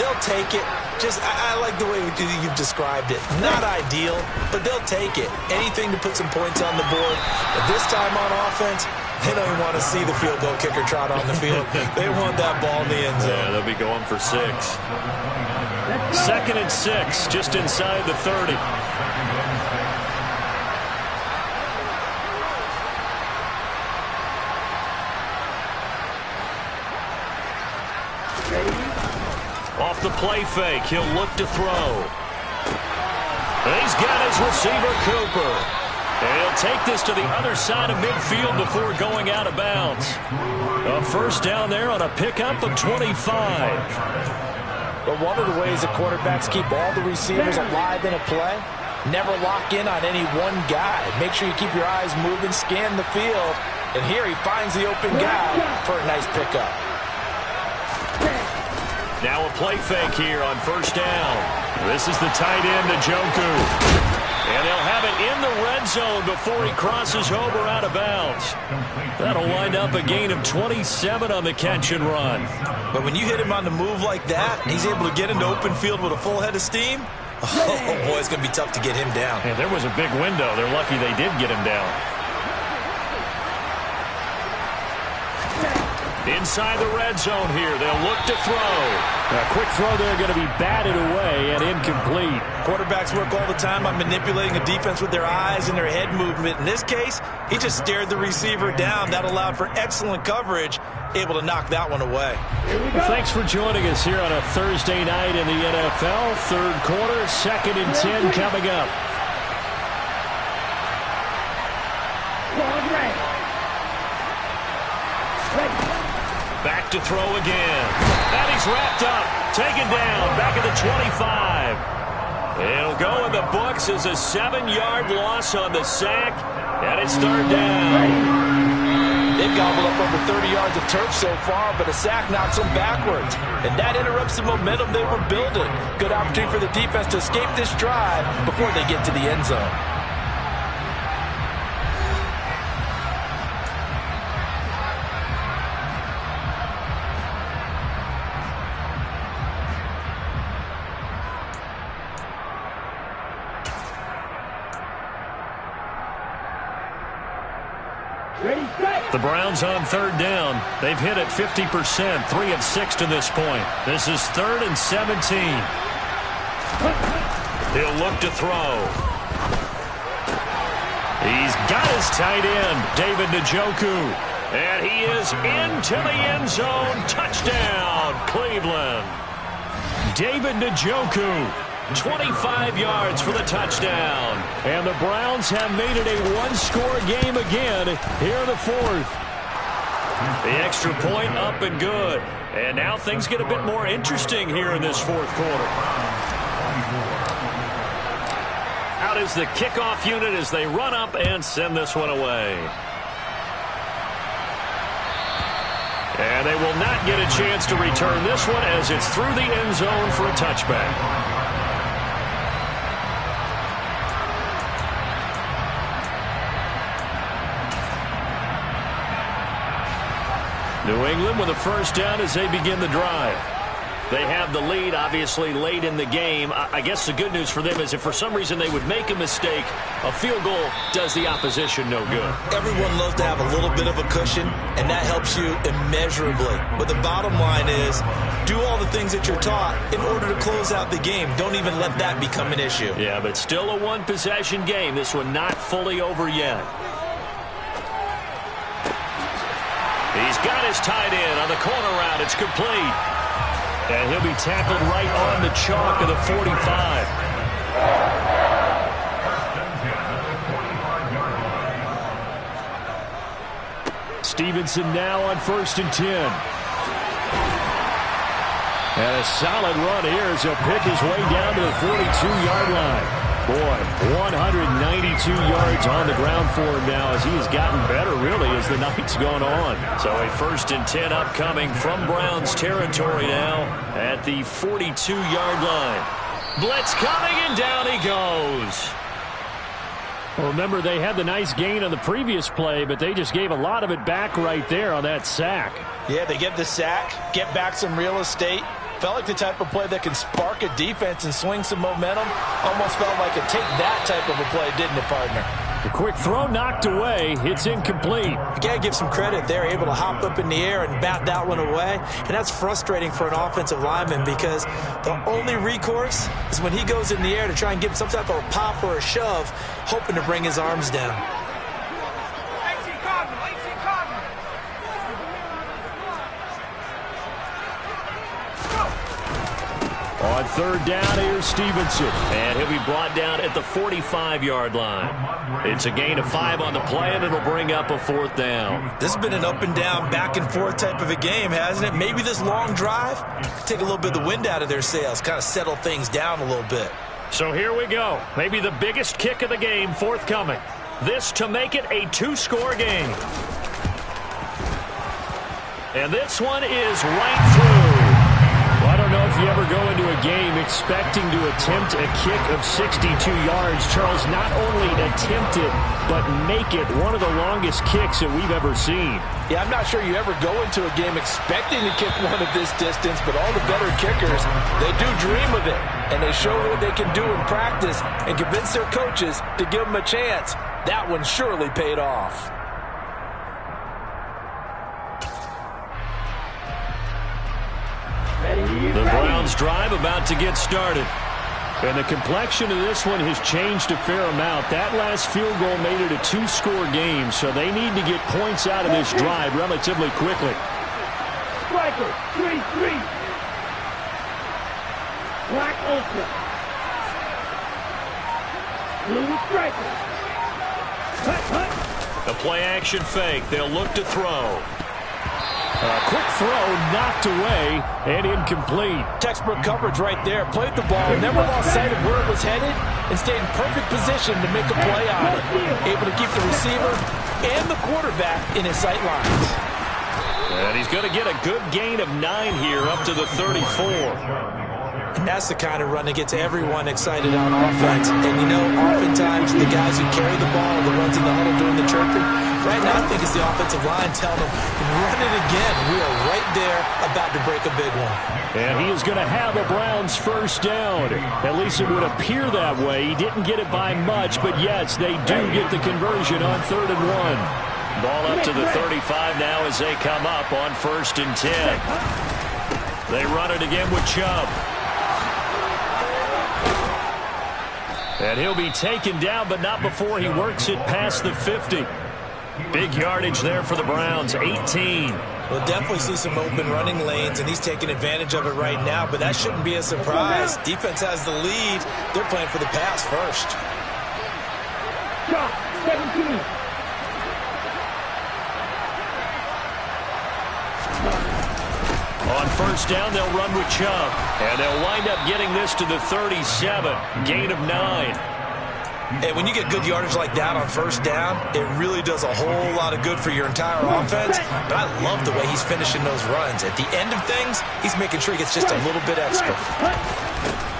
Speaker 3: They'll take it. I like the way you've described it. Not ideal, but they'll take it. Anything to put some points on the board. But this time on offense, they don't even want to see the field goal kicker trot on the field. They want that ball in the end zone.
Speaker 1: Yeah, they'll be going for 6. 2nd and 6, just inside the 30. Off the play fake, he'll look to throw. He's got his receiver, Cooper. And he'll take this to the other side of midfield before going out of bounds. A first down there on a pickup of 25.
Speaker 3: But one of the ways that quarterbacks keep all the receivers alive in a play, never lock in on any one guy. Make sure you keep your eyes moving, scan the field. And here he finds the open guy for a nice pickup.
Speaker 1: Now a play fake here on first down. This is the tight end, Njoku. And they'll have it in the red zone before he crosses over out of bounds. That'll wind up a gain of 27 on the catch and run.
Speaker 3: But when you hit him on the move like that, and he's able to get into open field with a full head of steam, oh boy, it's going to be tough to get him down.
Speaker 1: Yeah, there was a big window. They're lucky they did get him down. Inside the red zone here, they'll look to throw.
Speaker 2: A quick throw there going to be batted away and incomplete.
Speaker 3: Quarterbacks work all the time on manipulating a defense with their eyes and their head movement. In this case, he just stared the receiver down. That allowed for excellent coverage, able to knock that one away.
Speaker 2: Well, thanks for joining us here on a Thursday night in the NFL. Third quarter, 2nd and 10 coming up.
Speaker 1: Back to throw again. And he's wrapped up. Taken down. Back at the 25. It'll go in the books as a 7-yard loss on the sack. And it's third down.
Speaker 3: They've gobbled up over 30 yards of turf so far, but a sack knocks them backwards. And that interrupts the momentum they were building. Good opportunity for the defense to escape this drive before they get to the end zone.
Speaker 1: The Browns on third down. They've hit it 50%, 3 of 6 to this point. This is 3rd and 17. He'll look to throw. He's got his tight end, David Njoku. And he is into the end zone. Touchdown, Cleveland. David Njoku. 25 yards for the touchdown.
Speaker 2: And the Browns have made it a one-score game again here in the 4th.
Speaker 1: The extra point up and good. And now things get a bit more interesting here in this 4th quarter. Out is the kickoff unit as they run up and send this one away. And they will not get a chance to return this one as it's through the end zone for a touchback. New England with a first down as they begin the drive. They have the lead, obviously, late in the game. I guess the good news for them is if for some reason they would make a mistake, a field goal does the opposition no good.
Speaker 3: Everyone loves to have a little bit of a cushion, and that helps you immeasurably. But the bottom line is, do all the things that you're taught in order to close out the game. Don't even let that become an issue.
Speaker 1: Yeah, but still a one-possession game. This one not fully over yet. He's got his tight end on the corner route. It's complete. And he'll be tackled right on the chalk of the 45. Stevenson now on 1st and 10. And a solid run here as he'll pick his way down to the 42-yard line. Boy, 192 yards on the ground for him now as he has gotten better, really, as the night's gone on. So a 1st and 10 upcoming from Browns territory now at the 42-yard line. Blitz coming, and down he goes.
Speaker 2: Well, remember, they had the nice gain on the previous play, but they just gave a lot of it back right there on that sack.
Speaker 3: Yeah, they get the sack, get back some real estate. Felt like the type of play that can spark a defense and swing some momentum. Almost felt like a take that type of a play, didn't it, partner?
Speaker 2: The quick throw knocked away. It's incomplete.
Speaker 3: You got to give some credit. They're able to hop up in the air and bat that one away. And that's frustrating for an offensive lineman because the only recourse is when he goes in the air to try and give some type of a pop or a shove, hoping to bring his arms down.
Speaker 2: On 3rd down, here's Stevenson.
Speaker 1: And he'll be brought down at the 45-yard line. It's a gain of 5 on the play, and it'll bring up a 4th down.
Speaker 3: This has been an up-and-down, back-and-forth type of a game, hasn't it? Maybe this long drive take a little bit of the wind out of their sails, kind of settle things down a little bit.
Speaker 1: So here we go. Maybe the biggest kick of the game forthcoming. This to make it a 2-score game. And this one is right through.
Speaker 2: Well, I don't know if you ever go into a game expecting to attempt a kick of 62 yards. Charles, not only attempt it, but make it one of the longest kicks that we've ever seen.
Speaker 3: Yeah, I'm not sure you ever go into a game expecting to kick one of this distance, but all the better kickers, they do dream of it, and they show what they can do in practice and convince their coaches to give them a chance. That one surely paid off.
Speaker 1: The Browns drive about to get started.
Speaker 2: And the complexion of this one has changed a fair amount. That last field goal made it a 2-score game, so they need to get points out of this drive relatively quickly.
Speaker 5: Striker, 3-3. Black ultra. Blue striker. Cut.
Speaker 1: The play-action fake. They'll look to throw.
Speaker 2: A quick throw knocked away and incomplete.
Speaker 3: Textbook coverage right there. Played the ball, never lost sight of where it was headed, and stayed in perfect position to make a play on it. Able to keep the receiver and the quarterback in his sight lines.
Speaker 1: And he's going to get a good gain of 9 here up to the 34.
Speaker 3: And that's the kind of run that gets everyone excited on offense. And, you know, oftentimes the guys who carry the ball, the ones in the huddle doing the chirping, right now I think it's the offensive line telling them, run it again. We are right there about to break a big one.
Speaker 2: And he is going to have a Browns 1st down. At least it would appear that way. He didn't get it by much, but yes, they do get the conversion on 3rd and 1.
Speaker 1: Ball up to the 35 now as they come up on 1st and 10. They run it again with Chubb. And he'll be taken down, but not before he works it past the 50. Big yardage there for the Browns, 18.
Speaker 3: We'll definitely see some open running lanes, and he's taking advantage of it right now, but that shouldn't be a surprise. Defense has the lead. They're playing for the pass first.
Speaker 5: Shot, 17.
Speaker 1: On 1st down, they'll run with Chubb. And they'll wind up getting this to the 37. Gain of 9.
Speaker 3: And when you get good yardage like that on 1st down, it really does a whole lot of good for your entire offense. But I love the way he's finishing those runs. At the end of things, he's making sure he gets just a little bit extra.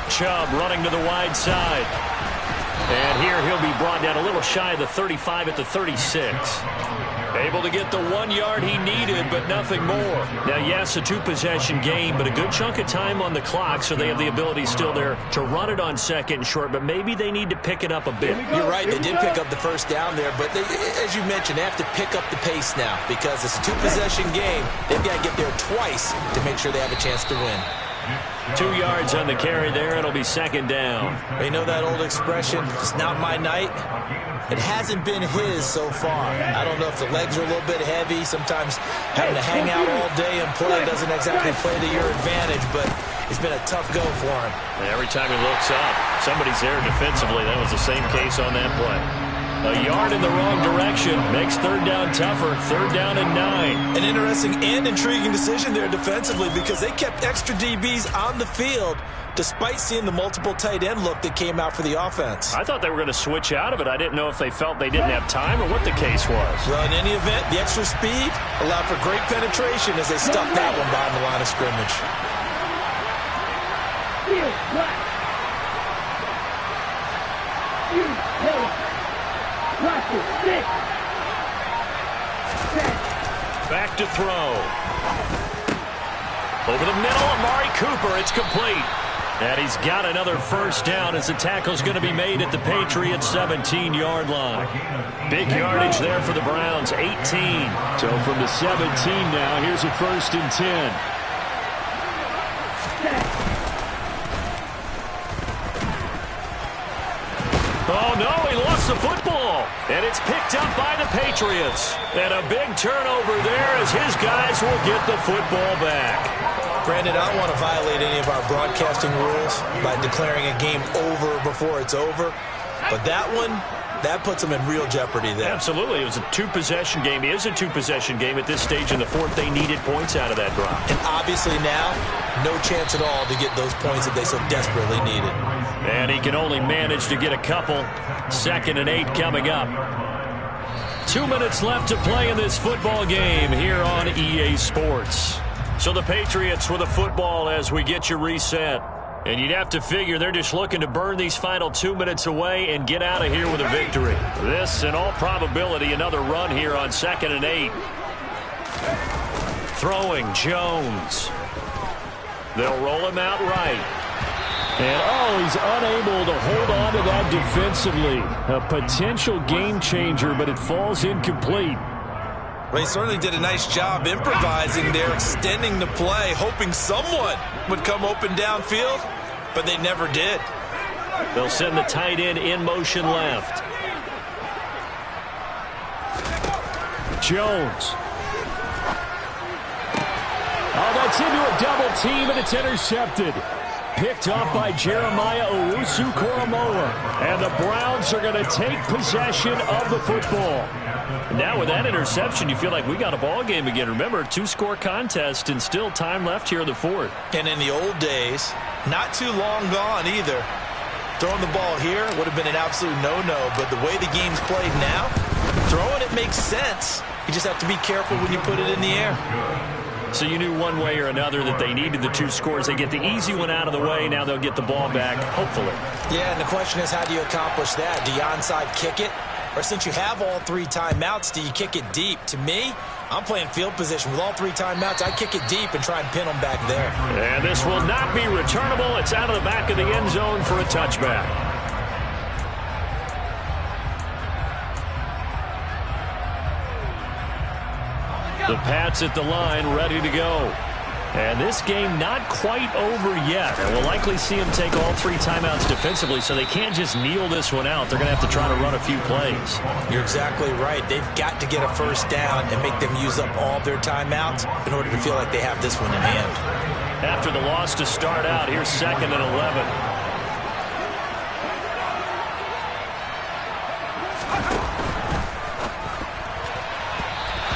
Speaker 1: Chubb running to the wide side. And here he'll be brought down a little shy of the 35 at the 36. Able to get the 1 yard he needed, but nothing more. Now, yes, a two-possession game, but a good chunk of time on the clock, so they have the ability still there to run it on second and short, but maybe they need to pick it up a bit.
Speaker 3: You're right. They did pick up the first down there, but as you mentioned, they have to pick up the pace now because it's a two-possession game. They've got to get there twice to make sure they have a chance to win.
Speaker 1: 2 yards on the carry there. It'll be second down.
Speaker 3: You know that old expression, it's not my night? It hasn't been his so far. I don't know if the legs are a little bit heavy. Sometimes having to hang out all day and play doesn't exactly play to your advantage, but it's been a tough go for him.
Speaker 1: Every time he looks up, somebody's there defensively. That was the same case on that play. A yard in the wrong direction makes third down tougher. Third down and 9.
Speaker 3: An interesting and intriguing decision there defensively because they kept extra DBs on the field despite seeing the multiple tight end look that came out for the offense.
Speaker 1: I thought they were going to switch out of it. I didn't know if they felt they didn't have time or what the case was.
Speaker 3: Well, in any event, the extra speed allowed for great penetration as they stuck that one behind the line of scrimmage.
Speaker 1: Back to throw. Over the middle, Amari Cooper. It's complete. And he's got another first down as the tackle's going to be made at the Patriots' 17-yard line. Big yardage there for the Browns, 18.
Speaker 2: So from the 17 now, here's a 1st and 10.
Speaker 1: Oh, no, he lost the football. And it's picked up by the Patriots. And a big turnover there as his guys will get the football back.
Speaker 3: Brandon, I don't want to violate any of our broadcasting rules by declaring a game over before it's over. But that one, that puts them in real jeopardy there.
Speaker 1: Absolutely. It was a two-possession game. It is a two-possession game at this stage in the fourth. They needed points out of that drive.
Speaker 3: And obviously now, no chance at all to get those points that they so desperately needed.
Speaker 1: And he can only manage to get a couple. 2nd and 8 coming up. 2 minutes left to play in this football game here on EA Sports. So the Patriots with a football as we get you reset. And you'd have to figure they're just looking to burn these final 2 minutes away and get out of here with a victory. This, in all probability, another run here on 2nd and 8. Throwing Jones. They'll roll him out right.
Speaker 2: And, he's unable to hold on to that defensively. A potential game changer, but it falls incomplete.
Speaker 3: Well, he certainly did a nice job improvising there, extending the play, hoping someone would come open downfield, but they never did.
Speaker 1: They'll send the tight end in motion left.
Speaker 2: Jones. Oh, that's into a double team, and it's intercepted. Picked up by Jeremiah Owusu-Koramoah. And the Browns are going to take possession of the football.
Speaker 1: Now with that interception, you feel like we got a ball game again. Remember, a 2-score contest and still time left here in the fourth.
Speaker 3: And in the old days, not too long gone either. Throwing the ball here would have been an absolute no-no, but the way the game's played now, throwing it makes sense. You just have to be careful when you put it in the air.
Speaker 1: So you knew one way or another that they needed the 2 scores. They get the easy one out of the way. Now they'll get the ball back, hopefully.
Speaker 3: Yeah, and the question is, how do you accomplish that? Do you onside kick it? Or since you have all 3 timeouts, do you kick it deep? To me, I'm playing field position. With all 3 timeouts, I kick it deep and try and pin them back there.
Speaker 1: And this will not be returnable. It's out of the back of the end zone for a touchback. The Pats at the line, ready to go. And this game not quite over yet. And we'll likely see them take all 3 timeouts defensively, so they can't just kneel this one out. They're going to have to try to run a few plays.
Speaker 3: You're exactly right. They've got to get a first down and make them use up all their timeouts in order to feel like they have this one in hand.
Speaker 1: After the loss to start out, here's 2nd and 11.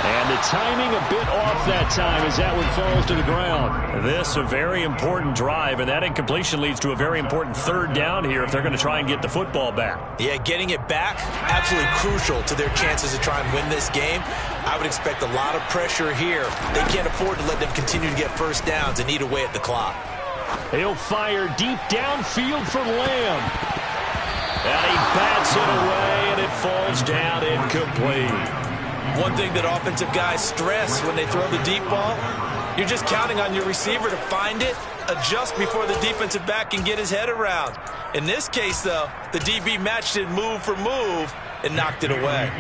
Speaker 2: And the timing a bit off that time as that one falls to the ground.
Speaker 1: This a very important drive, and that incompletion leads to a very important 3rd down here if they're going to try and get the football back.
Speaker 3: Yeah, getting it back, absolutely crucial to their chances to try and win this game. I would expect a lot of pressure here. They can't afford to let them continue to get first downs and eat away at the clock.
Speaker 2: He'll fire deep downfield for Lamb.
Speaker 1: And he bats it away, and it falls down incomplete.
Speaker 3: One thing that offensive guys stress when they throw the deep ball, you're just counting on your receiver to find it, adjust before the defensive back can get his head around. In this case, though, the DB matched it move for move and knocked it away.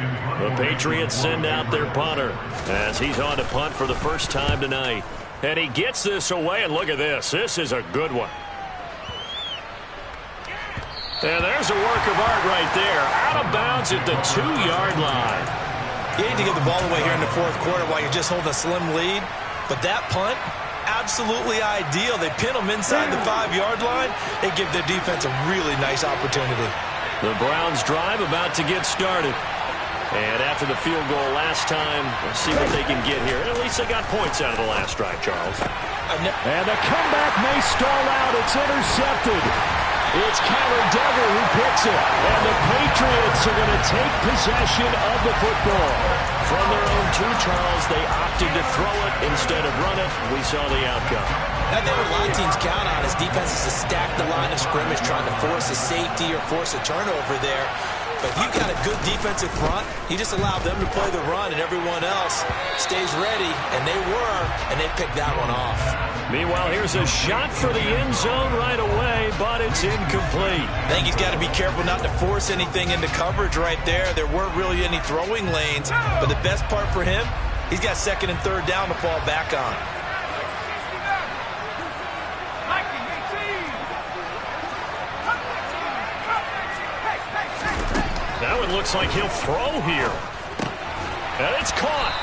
Speaker 1: The Patriots send out their punter as he's on to punt for the first time tonight. And he gets this away, and look at this. This is a good one. And there's a work of art right there. Out of bounds at the 2-yard line.
Speaker 3: You hate to give the ball away here in the fourth quarter while you're just holding a slim lead. But that punt, absolutely ideal. They pin them inside the 5-yard line. They give their defense a really nice opportunity.
Speaker 1: The Browns drive about to get started. And after the field goal last time, let's see what they can get here. At least they got points out of the last drive, Charles.
Speaker 2: And the comeback may stall out. It's intercepted. It's Kyler Duggar who picks it. And the Patriots are going to take possession of the football.
Speaker 1: From their own 2, Charles, they opted to throw it instead of run it. We saw the outcome.
Speaker 3: Now, what a lot of teams count on is defenses to stack the line of scrimmage, trying to force a safety or force a turnover there. But you've got a good defensive front. You just allow them to play the run, and everyone else stays ready, and they were, and they picked that one off.
Speaker 1: Meanwhile, here's a shot for the end zone right away, but it's incomplete.
Speaker 3: I think he's got to be careful not to force anything into coverage right there. There weren't really any throwing lanes, but the best part for him, he's got 2nd and 3rd down to fall back on.
Speaker 1: Now it looks like he'll throw here. And it's caught.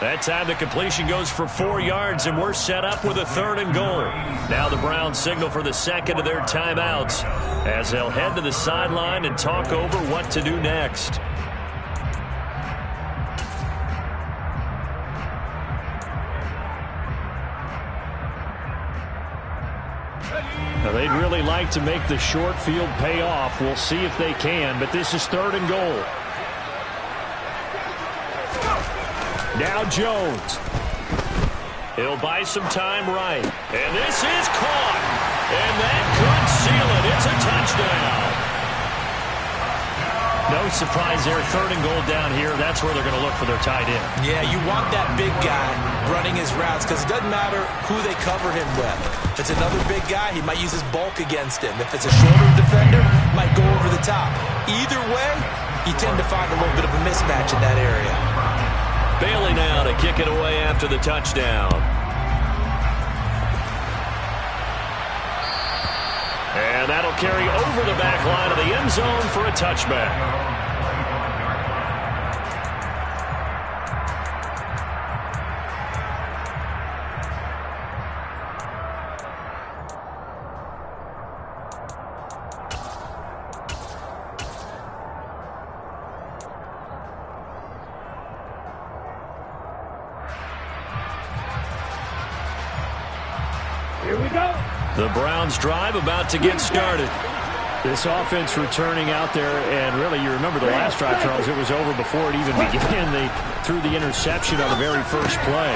Speaker 1: That time the completion goes for 4 yards, and we're set up with a 3rd and goal. Now the Browns signal for the second of their timeouts as they'll head to the sideline and talk over what to do next.
Speaker 2: Now, they'd really like to make the short field pay off. We'll see if they can, but this is 3rd and goal. Now Jones.
Speaker 1: He'll buy some time right. And this is caught. And that could seal it. It's a touchdown.
Speaker 2: No surprise there. 3rd and goal down here. That's where they're going to look for their tight end.
Speaker 3: Yeah, you want that big guy running his routes because it doesn't matter who they cover him with. If it's another big guy, he might use his bulk against him. If it's a shorter defender, might go over the top. Either way, you tend to find a little bit of a mismatch in that area.
Speaker 1: Bailey now to kick it away after the touchdown. And that'll carry over the back line of the end zone for a touchback.
Speaker 5: Here we go.
Speaker 1: The Browns drive about to get started.
Speaker 2: This offense returning out there, and really, you remember the last drive, Charles, it was over before it even began. They threw the interception on the very first play.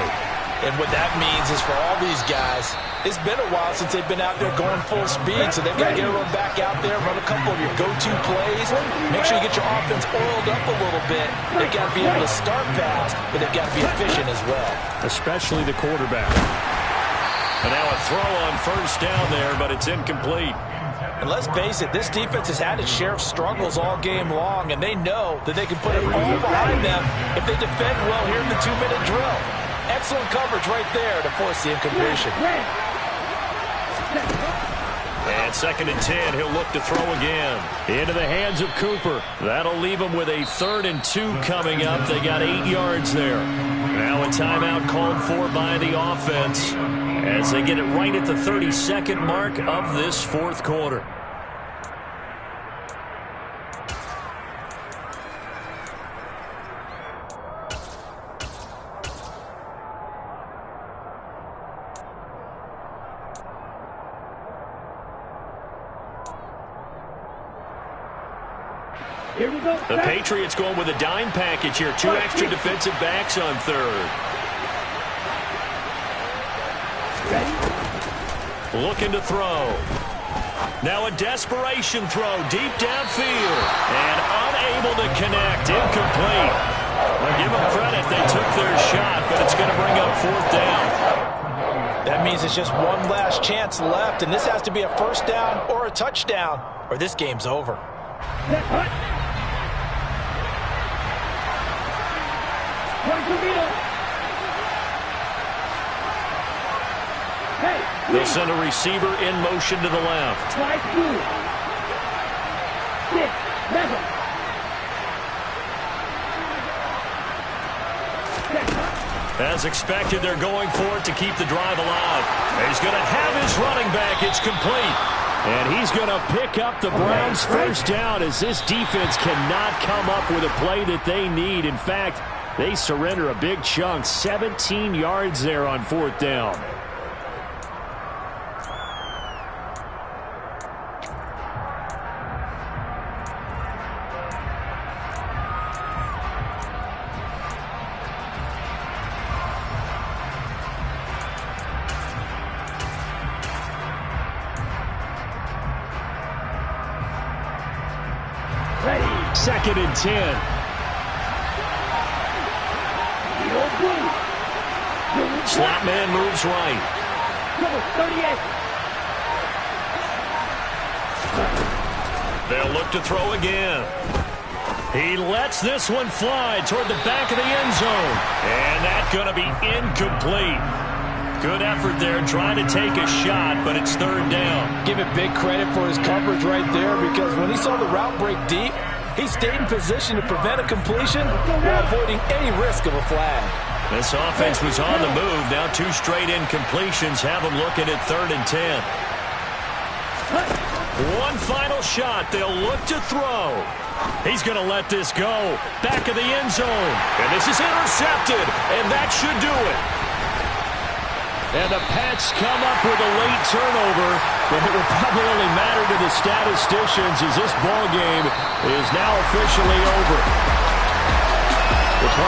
Speaker 3: And what that means is for all these guys, it's been a while since they've been out there going full speed, so they've got to get everyone back out there, run a couple of your go-to plays, make sure you get your offense oiled up a little bit. They've got to be able to start fast, but they've got to be efficient as well.
Speaker 2: Especially the quarterback.
Speaker 1: And now a throw on first down there, but it's incomplete.
Speaker 3: And let's face it, this defense has had its share of struggles all game long, and they know that they can put it all behind them if they defend well here in the 2-minute drill. Excellent coverage right there to force the incompletion.
Speaker 1: And 2nd and 10, he'll look to throw again.
Speaker 2: Into the hands of Cooper.
Speaker 1: That'll leave them with a 3rd and 2 coming up. They got 8 yards there. Now a timeout called for by the offense as they get it right at the 32nd mark of this fourth quarter.
Speaker 5: Here we go.
Speaker 1: The Patriots going with a dime package here. 2 extra defensive backs on 3rd. Looking to throw. Now a desperation throw deep downfield. And unable to connect. Incomplete. Well, give them credit. They took their shot, but it's going to bring up 4th down.
Speaker 3: That means it's just one last chance left, and this has to be a 1st down or a touchdown, or this game's over.
Speaker 1: They'll send a receiver in motion to the left. As expected, they're going for it to keep the drive alive. He's going to have his running back. It's complete.
Speaker 2: And he's going to pick up the Browns' 1st down as this defense cannot come up with a play that they need. In fact, they surrender a big chunk, 17 yards there on 4th down. Second and 10.
Speaker 1: Slot man moves right. They'll look to throw again. He lets this one fly toward the back of the end zone. And that's going to be incomplete. Good effort there trying to take a shot, but it's 3rd down.
Speaker 3: Give it big credit for his coverage right there, because when he saw the route break deep, he stayed in position to prevent a completion while avoiding any risk of a flag.
Speaker 1: This offense was on the move. Now 2 straight incompletions have them looking at 3rd and 10. One final shot. They'll look to throw. He's going to let this go. Back of the end zone. And this is intercepted. And that should do it.
Speaker 2: And the Pats come up with a late turnover, but it will probably only matter to the statisticians as this ball game is now officially over.